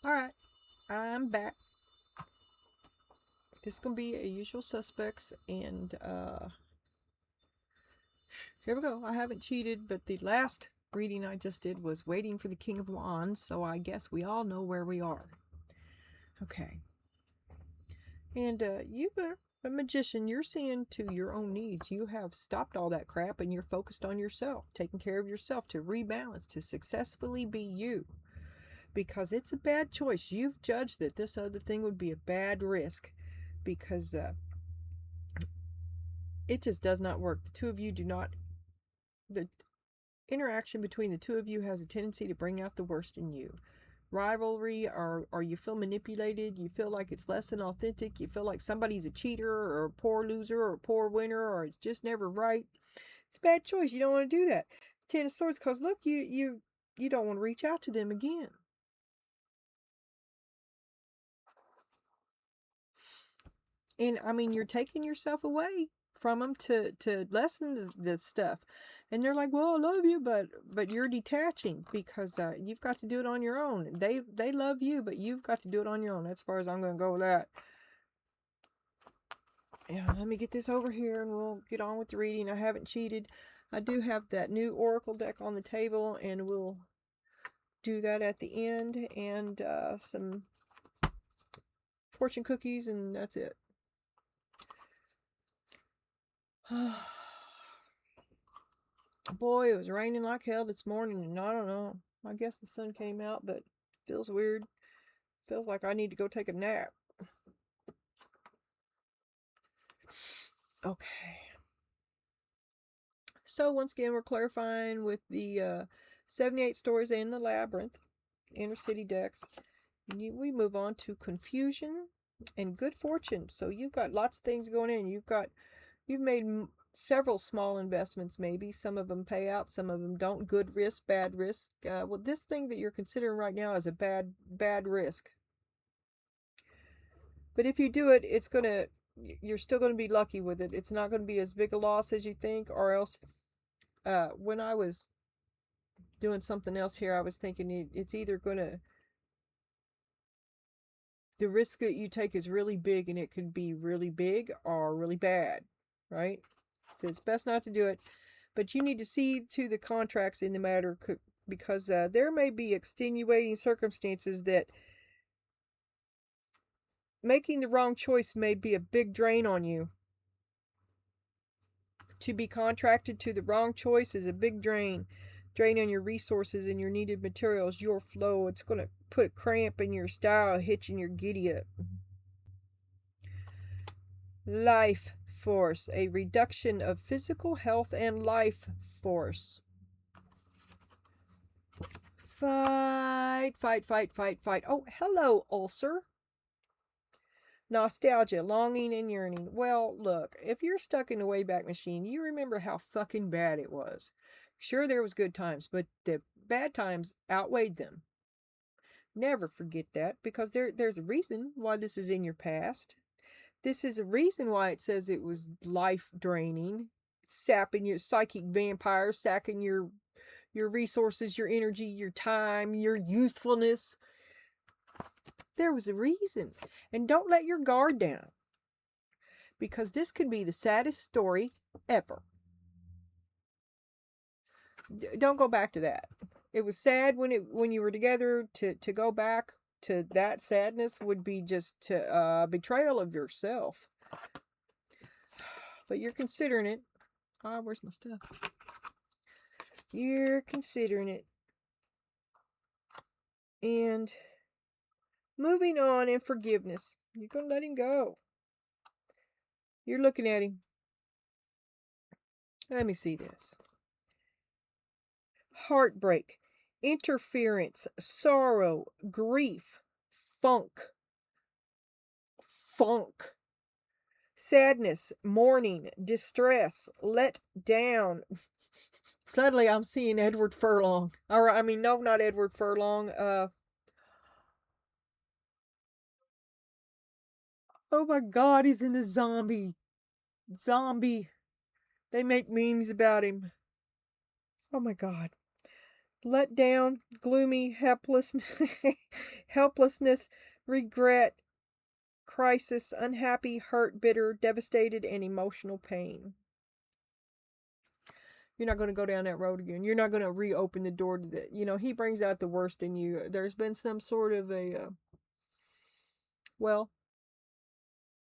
Alright, I'm back. This is going to be a usual suspects, and here we go. I haven't cheated, but the last reading I just did was waiting for the King of Wands, so I guess we all know where we are. Okay. And you are a magician. You're seeing to your own needs. You have stopped all that crap, and you're focused on yourself, taking care of yourself to rebalance, to successfully be you. Because it's a bad choice. You've judged that this other thing would be a bad risk because it just does not work. The two of you do not, the interaction between the two of you has a tendency to bring out the worst in you. Rivalry, or you feel manipulated, you feel like it's less than authentic, you feel like somebody's a cheater or a poor loser or a poor winner, or it's just never right. It's a bad choice. You don't want to do that. Ten of Swords, because look, you don't want to reach out to them again. And I mean, you're taking yourself away from them to lessen the stuff. And they're like, well, I love you, but you're detaching because you've got to do it on your own. They love you, but you've got to do it on your own. That's as far as I'm going to go with that. Yeah, let me get this over here and we'll get on with the reading. I haven't cheated. I do have that new Oracle deck on the table, and we'll do that at the end, and some fortune cookies, and that's it. Boy, it was raining like hell this morning, and I don't know. I guess the sun came out, but feels weird. Feels like I need to go take a nap. Okay. So once again, we're clarifying with the 78 stories and the labyrinth, inner city decks. We move on to confusion and good fortune. So you've got lots of things going in. You've made several small investments, maybe. Some of them pay out, some of them don't. Good risk, bad risk. Well, this thing that you're considering right now is a bad risk. But if you do it, you're still going to be lucky with it. It's not going to be as big a loss as you think, or else when I was doing something else here, I was thinking it's either going to, the risk that you take is really big, and it could be really big or really bad, right? So it's best not to do it. But you need to see to the contracts in the matter, because there may be extenuating circumstances that making the wrong choice may be a big drain on you. To be contracted to the wrong choice is a big drain on your resources and your needed materials, your flow. It's going to put cramp in your style, hitching your giddy up. Life force, a reduction of physical health and life force. Fight. Oh, hello, ulcer. Nostalgia, longing, and yearning. Well, look, if you're stuck in the Wayback Machine, you remember how fucking bad it was. Sure, there was good times, but the bad times outweighed them. Never forget that, because there's a reason why this is in your past. This is a reason why it says it was life draining, sapping your psychic vampire, sacking your resources, your energy, your time, your youthfulness. There was a reason. And don't let your guard down, because this could be the saddest story ever. Don't go back to that. It was sad when you were together. To go back to that sadness would be just betrayal of yourself. But you're considering it. Where's my stuff? You're considering it. And moving on in forgiveness. You're going to let him go. You're looking at him. Let me see this. Heartbreak, interference, sorrow, grief, funk, sadness, mourning, distress, let down. Suddenly I'm seeing Edward Furlong. No, not Edward Furlong. Oh my God, he's in the zombie. They make memes about him. Oh my God. let down, gloomy, helplessness, regret, crisis, unhappy, hurt, bitter, devastated, and emotional pain. You're not going to go down that road again. You're not going to reopen the door to that. He brings out the worst in you. There's been some sort of well,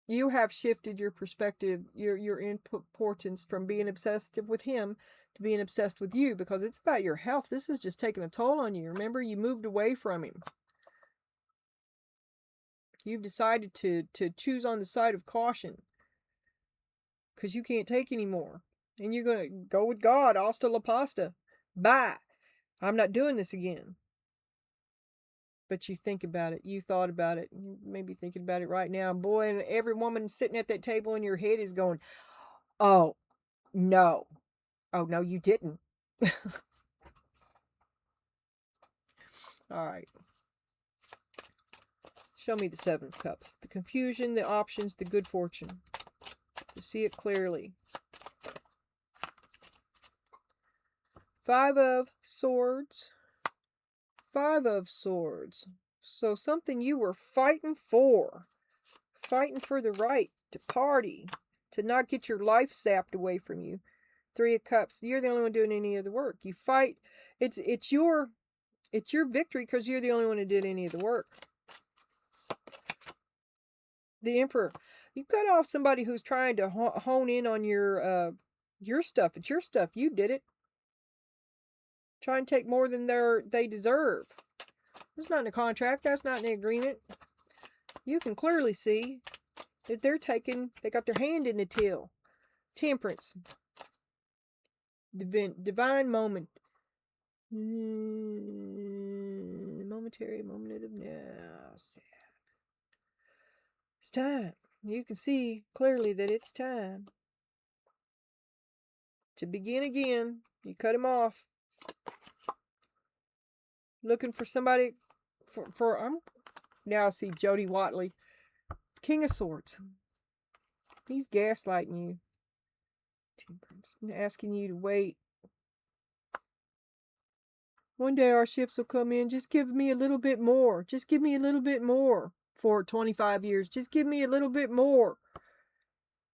you have shifted your perspective, your importance from being obsessed with him to being obsessed with you, because it's about your health. This is just taking a toll on you. Remember, you moved away from him. You've decided to choose on the side of caution because you can't take anymore. And you're going to go with God. Hasta la pasta. Bye. I'm not doing this again. But you think about it. You thought about it. You may be thinking about it right now. Boy, and every woman sitting at that table in your head is going, oh, no. Oh, no, you didn't. All right. Show me the Seven of Cups. The confusion, the options, the good fortune. To see it clearly. Five of Swords. Five of Swords. So something you were fighting for. Fighting for the right to party. To not get your life sapped away from you. Three of Cups. You're the only one doing any of the work. You fight. It's your victory because you're the only one who did any of the work. The Emperor. You cut off somebody who's trying to hone in on your stuff. It's your stuff. You did it. Try and take more than they deserve. That's not in the contract. That's not in the agreement. You can clearly see that they got their hand in the till. Temperance. Divine moment. Momentary moment of now. It's time. You can see clearly that it's time to begin again. You cut him off. Looking for somebody now I see Jody Watley. King of Swords. He's gaslighting you. Temperance. Asking you to wait. One day our ships will come in. Just give me a little bit more. Just give me a little bit more. For 25 years. Just give me a little bit more.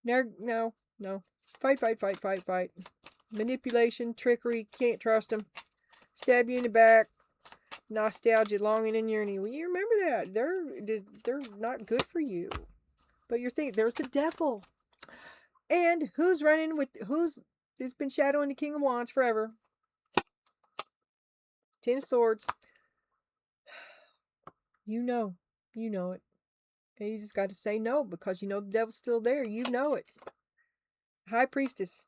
No. Fight. Manipulation, trickery, can't trust them. Stab you in the back. Nostalgia, longing, and yearning. Well, you remember that. They're not good for you. But you're thinking, there's the devil. And who's been shadowing the King of Wands forever? Ten of Swords. You know it. And you just got to say no because you know the devil's still there. You know it. High Priestess.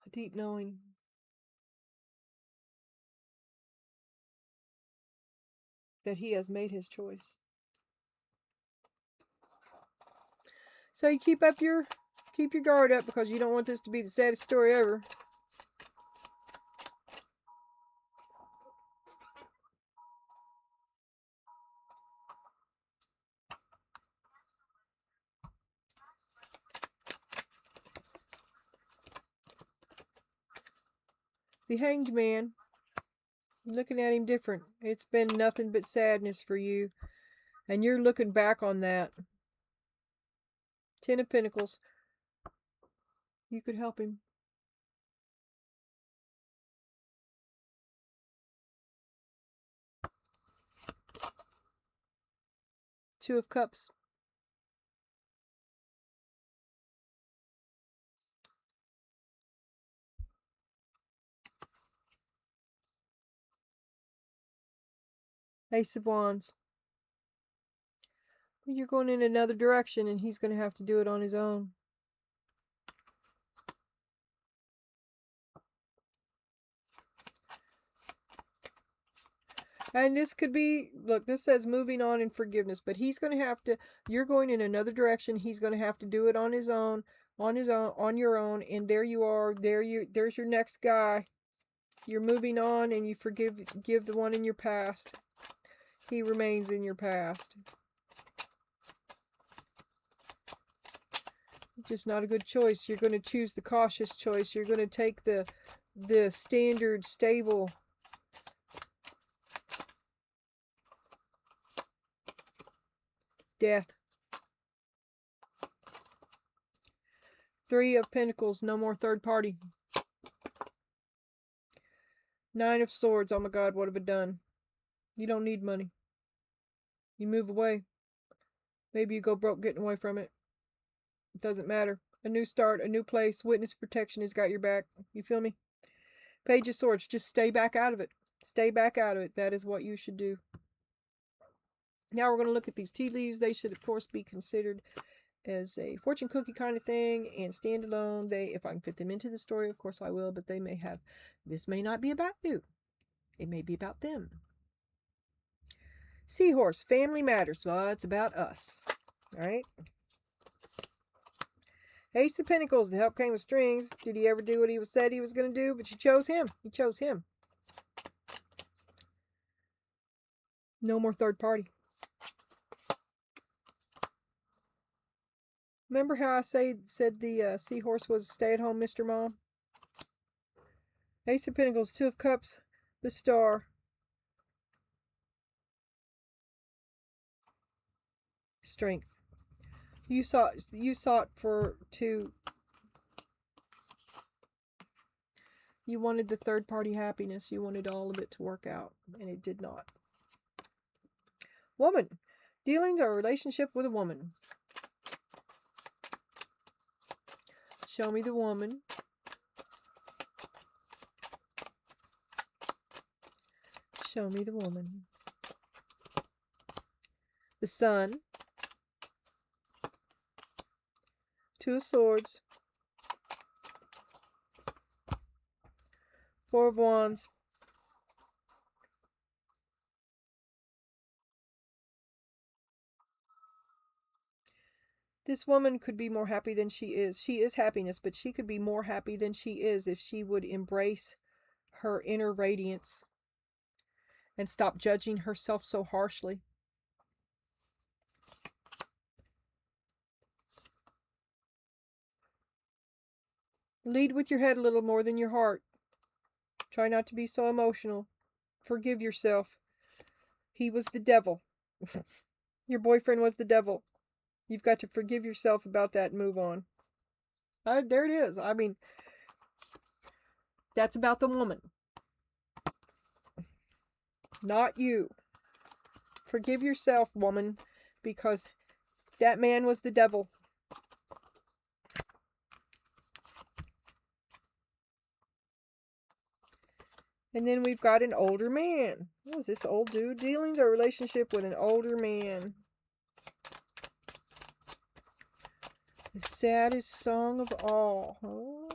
A deep knowing. That he has made his choice. So you keep your guard up because you don't want this to be the saddest story ever. The Hanged Man. You're looking at him different. It's been nothing but sadness for you. And you're looking back on that. Ten of Pentacles. You could help him. Two of Cups. Ace of Wands. You're going in another direction and he's going to have to do it on his own. And this could be, look, this says moving on in forgiveness, but he's going to have to, you're going in another direction. He's going to have to do it on his own, on your own. And there you are. There's your next guy. You're moving on and you give the one in your past. He remains in your past. It's just not a good choice. You're going to choose the cautious choice. You're going to take the the standard, stable, death. 3 of Pentacles, no more third party. 9 of Swords, oh my God, what have I done? You don't need money. You move away. Maybe you go broke getting away from it. It doesn't matter. A new start, a new place. Witness protection has got your back. You feel me? Page of Swords, just stay back out of it. Stay back out of it. That is what you should do. Now we're going to look at these tea leaves. They should, of course, be considered as a fortune cookie kind of thing and stand alone. If I can fit them into the story, of course I will, but they may have, this may not be about you. It may be about them. Seahorse, family matters. Well, it's about us. All right. Ace of Pentacles, the help came with strings. Did he ever do what he said he was going to do? But you chose him. You chose him. No more third party. Remember how I said the seahorse was stay-at-home Mr. Mom? Ace of Pentacles, 2 of Cups, the Star. Strength. You sought for to. You wanted the third-party happiness. You wanted all of it to work out, and it did not. Woman. Dealings are a relationship with a woman. Show me the woman. Show me the woman. The Sun. 2 of Swords. 4 of Wands. This woman could be more happy than she is. She is happiness, but she could be more happy than she is if she would embrace her inner radiance and stop judging herself so harshly. Lead with your head a little more than your heart. Try not to be so emotional. Forgive yourself. He was the devil. Your boyfriend was the devil. You've got to forgive yourself about that and move on. There it is. I mean, that's about the woman. Not you. Forgive yourself, woman, because that man was the devil. And then we've got an older man. What is this old dude? Dealings or relationship with an older man. The saddest song of all. Oh.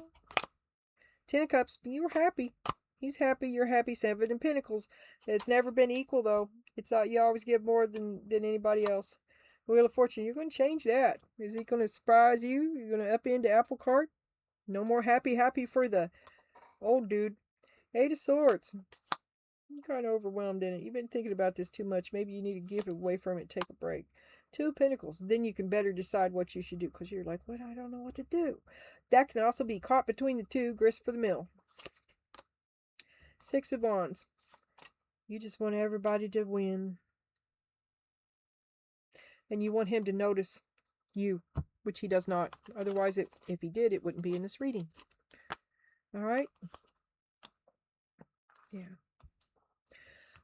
10 of Cups. You're happy. He's happy. You're happy. 7 of Pentacles. It's never been equal, though. It's you always give more than anybody else. Wheel of Fortune. You're going to change that. Is he going to surprise you? You're going to upend the apple cart? No more happy for the old dude. 8 of Swords. I'm kind of overwhelmed in it. You've been thinking about this too much. Maybe you need to give away from it. Take a break. 2 of Pentacles. Then you can better decide what you should do. Because you're like, what? I don't know what to do. That can also be caught between the two. Grist for the mill. 6 of Wands. You just want everybody to win. And you want him to notice you. Which he does not. Otherwise, if he did, it wouldn't be in this reading. Alright? Yeah.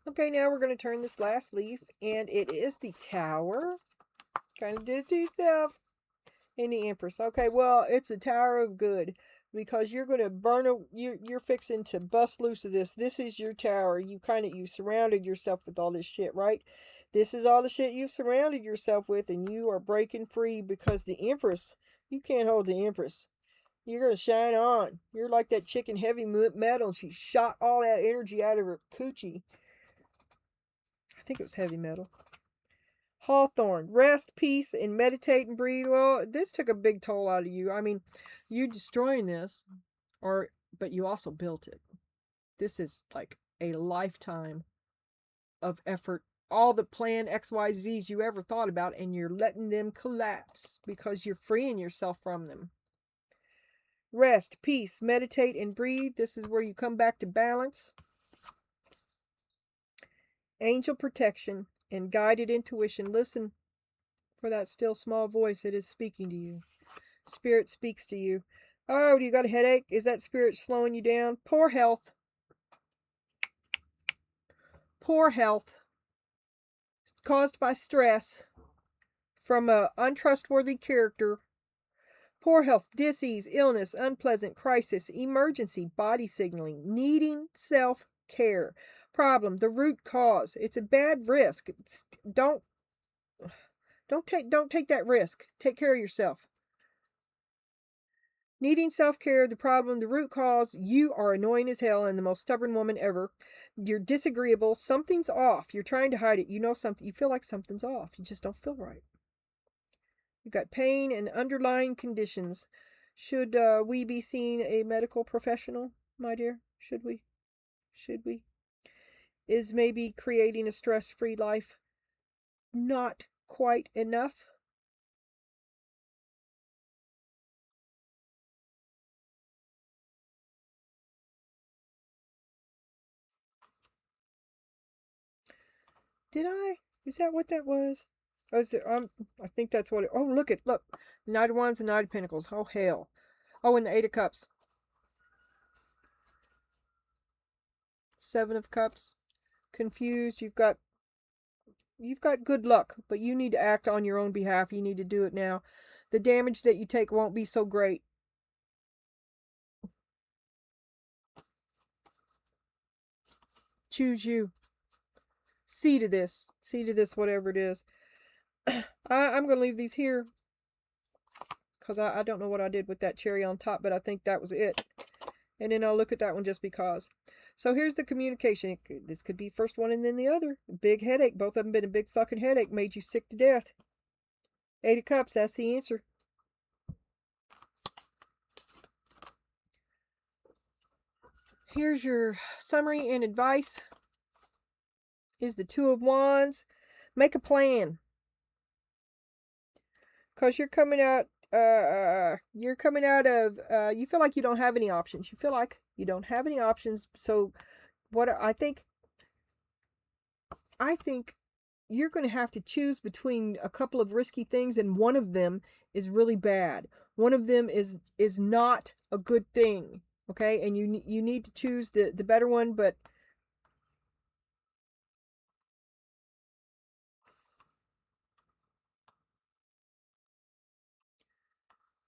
Okay, now we're going to turn this last leaf, and it is the Tower. Kind of did it to yourself. And the Empress. Okay, well, it's the Tower of Good, because you're going to burn you're fixing to bust loose of this. This is your tower. You surrounded yourself with all this shit, right? This is all the shit you've surrounded yourself with, and you are breaking free because the Empress, you can't hold the Empress. You're going to shine on. You're like that chicken Heavy Metal. She shot all that energy out of her coochie. I think it was Heavy Metal. Hawthorne. Rest, peace, and meditate and breathe. Well, this took a big toll out of you. I mean, you destroying this, but you also built it. This is like a lifetime of effort. All the plan XYZs you ever thought about, and you're letting them collapse because you're freeing yourself from them. Rest, peace, meditate, and breathe. This is where you come back to balance. Angel protection and guided intuition. Listen for that still small voice that is speaking to you. Spirit speaks to you. Oh, do you got a headache? Is that spirit slowing you down? Poor health. Poor health caused by stress from an untrustworthy character. Poor health, disease, illness, unpleasant, crisis, emergency, body signaling, needing self-care. Problem, the root cause. It's a bad risk. Don't take that risk. Take care of yourself. Needing self-care, the problem, the root cause. You are annoying as hell and the most stubborn woman ever. You're disagreeable. Something's off. You're trying to hide it. You know something. You feel like something's off. You just don't feel right. You've got pain and underlying conditions. Should we be seeing a medical professional, my dear? Should we? Should we? Is maybe creating a stress-free life not quite enough? Did I? Is that what that was? Oh, is it, I think that's what it... Oh, look. The Knight of Wands and Knight of Pentacles. Oh, hell. Oh, and the Eight of Cups. Seven of Cups. Confused. You've got good luck, but you need to act on your own behalf. You need to do it now. The damage that you take won't be so great. Choose you. See to this, whatever it is. I'm going to leave these here because I don't know what I did with that cherry on top, but I think that was it. And then I'll look at that one just because. So here's the communication. This could be first one and then the other. Big headache. Both of them been a big fucking headache. Made you sick to death. Eight of Cups. That's the answer. Here's your summary and advice. Is the Two of Wands. Make a plan. Because you're coming out of, you feel like you don't have any options. You feel like you don't have any options. So what I think you're going to have to choose between a couple of risky things, and one of them is really bad. One of them is not a good thing. Okay? And you need to choose the better one, but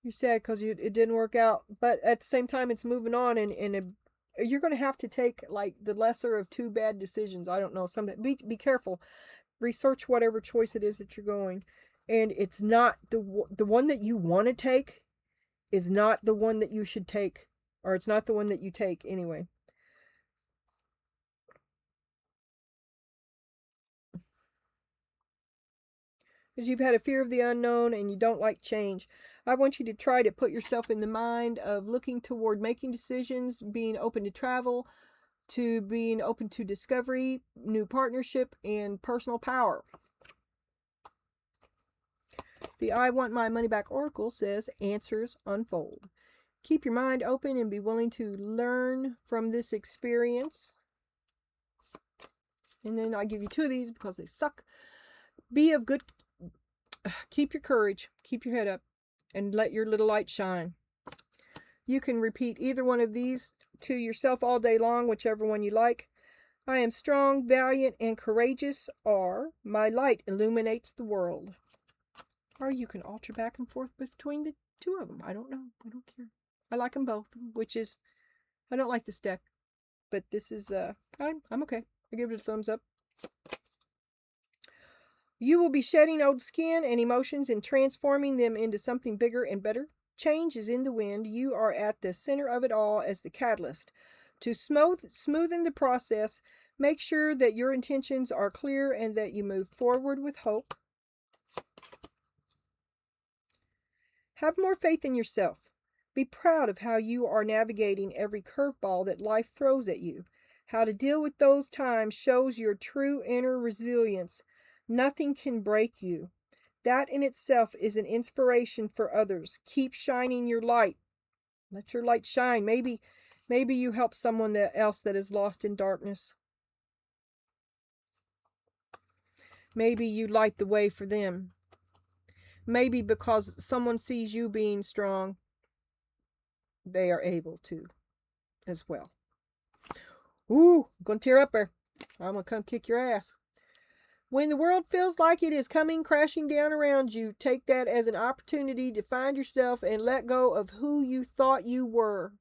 you're sad because it didn't work out. But at the same time, it's moving on, and you're going to have to take like the lesser of two bad decisions. I don't know, something. Be careful. Research whatever choice it is that you're going, and it's not the one that you want to take is not the one that you should take, or it's not the one that you take anyway. Because you've had a fear of the unknown and you don't like change. I want you to try to put yourself in the mind of looking toward making decisions, being open to travel, to being open to discovery, new partnership, and personal power. The I Want My Money Back Oracle says answers unfold. Keep your mind open and be willing to learn from this experience. And then I give you two of these because they suck. Keep your courage, keep your head up, and let your little light shine. You can repeat either one of these to yourself all day long, whichever one you like. I am strong, valiant, and courageous, or my light illuminates the world. Or you can alter back and forth between the two of them. I don't know. I don't care. I like them both, which is, I don't like this deck, but this is, I'm okay. I give it a thumbs up. You will be shedding old skin and emotions and transforming them into something bigger and better. Change is in the wind. You are at the center of it all as the catalyst. To smoothen the process, make sure that your intentions are clear and that you move forward with hope. Have more faith in yourself. Be proud of how you are navigating every curveball that life throws at you. How to deal with those times shows your true inner resilience. Nothing can break you. That in itself is an inspiration for others. Keep shining your light. Let your light shine. Maybe you help someone else that is lost in darkness. Maybe you light the way for them. Maybe because someone sees you being strong, they are able to as well. Ooh, I'm going to tear up there. I'm going to come kick your ass. When the world feels like it is coming crashing down around you, take that as an opportunity to find yourself and let go of who you thought you were.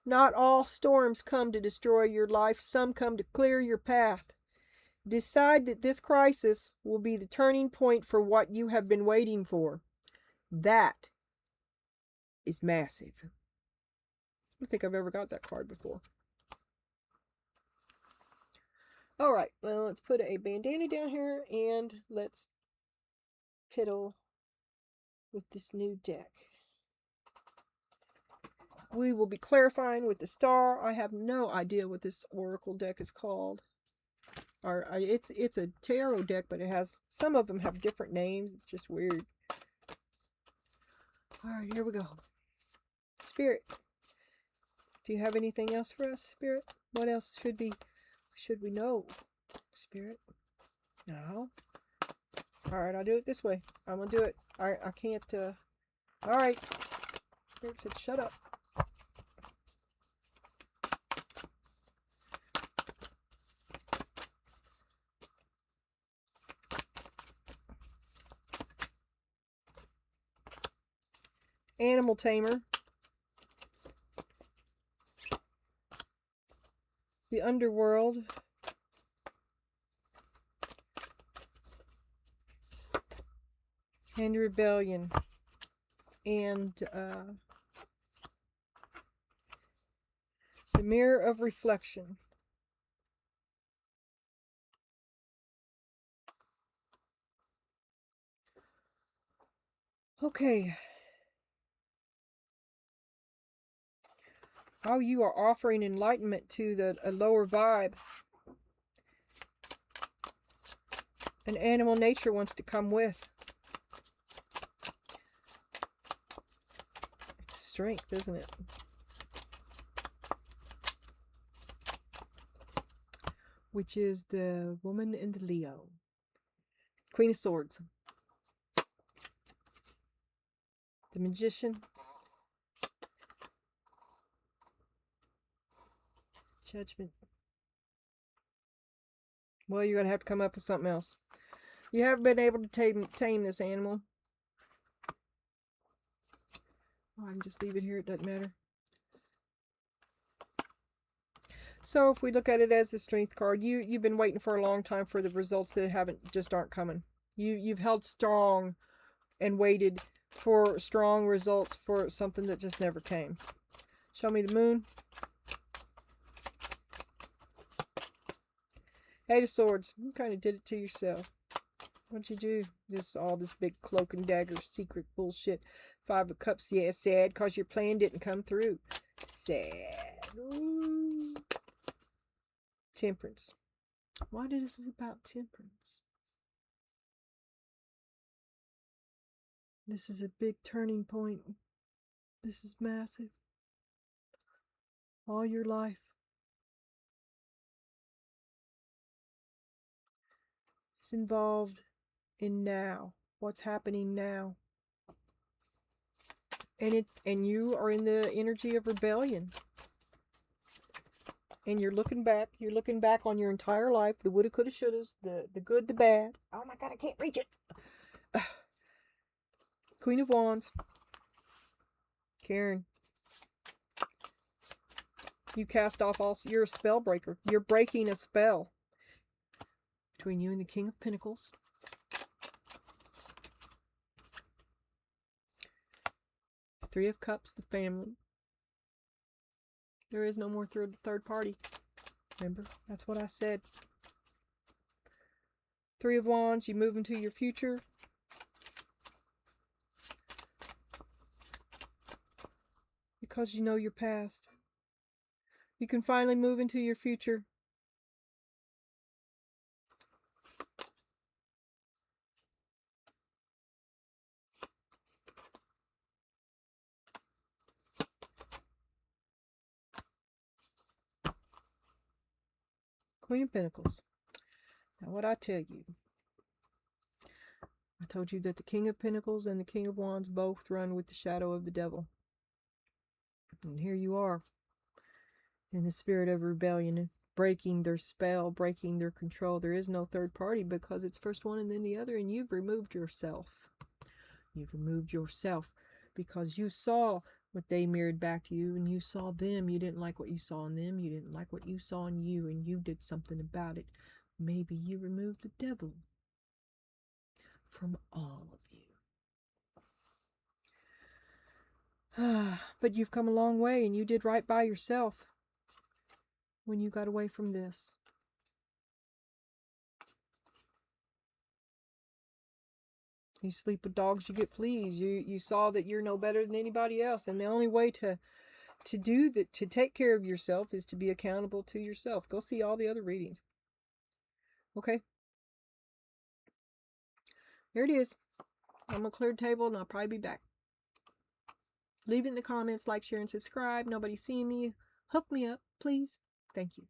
Not all storms come to destroy your life. Some come to clear your path. Decide that this crisis will be the turning point for what you have been waiting for. That is massive. I don't think I've ever got that card before. All right, well, let's put a bandana down here and let's piddle with this new deck. We will be clarifying with the star. I have no idea what this oracle deck is called. It's a tarot deck, but it has, some of them have different names. It's just weird. All right, here we go. Spirit, do you have anything else for us, Spirit? What else should we know, Spirit? No. All right, I'll do it this way. I'm gonna do it. I can't. All right. Spirit said, "Shut up." Animal tamer. The underworld. And rebellion. And the mirror of reflection. Okay. How you are offering enlightenment to a lower vibe. An animal nature wants to come with. It's strength, isn't it? Which is the woman in the Leo. Queen of Swords. The Magician. Judgment. Well, you're going to have to come up with something else. You haven't been able to tame this animal. Oh, I can just leave it here. It doesn't matter. So if we look at it as the strength card, you've been waiting for a long time for the results that aren't coming. You've held strong and waited for strong results for something that just never came. Show me the moon. Eight of Swords. You kind of did it to yourself. What'd you do? All this big cloak and dagger secret bullshit. Five of Cups. Yeah, sad because your plan didn't come through. Sad. Ooh. Temperance. Why did this is about temperance? This is a big turning point. This is massive. All your life. It's involved in now. What's happening now? And you are in the energy of rebellion. And you're looking back on your entire life, the woulda, coulda, shouldas, the good, the bad. Oh my God, I can't reach it. Queen of Wands. Karen. You cast off you're a spell breaker. You're breaking a spell. Between you and the King of Pentacles. Three of Cups, the family. There is no more third party. Remember? That's what I said. Three of Wands, you move into your future. Because you know your past. You can finally move into your future. Queen of Pentacles. Now, what I tell you, I told you that the King of Pentacles and the King of Wands both run with the shadow of the devil. And here you are, in the spirit of rebellion, breaking their spell, breaking their control. There is no third party because it's first one and then the other, and you've removed yourself. You've removed yourself because you saw what they mirrored back to you, and you saw them. You didn't like what you saw in them. You didn't like what you saw in you, and you did something about it. Maybe you removed the devil from all of you. But you've come a long way, and you did right by yourself when you got away from this. You sleep with dogs, you get fleas. You saw that you're no better than anybody else, and the only way to do that, to take care of yourself, is to be accountable to yourself. Go see all the other readings. Okay? There it is. I'm a cleared table, and I'll probably be back. Leave it in the comments, like, share, and subscribe. Nobody's seeing me. Hook me up, please. Thank you.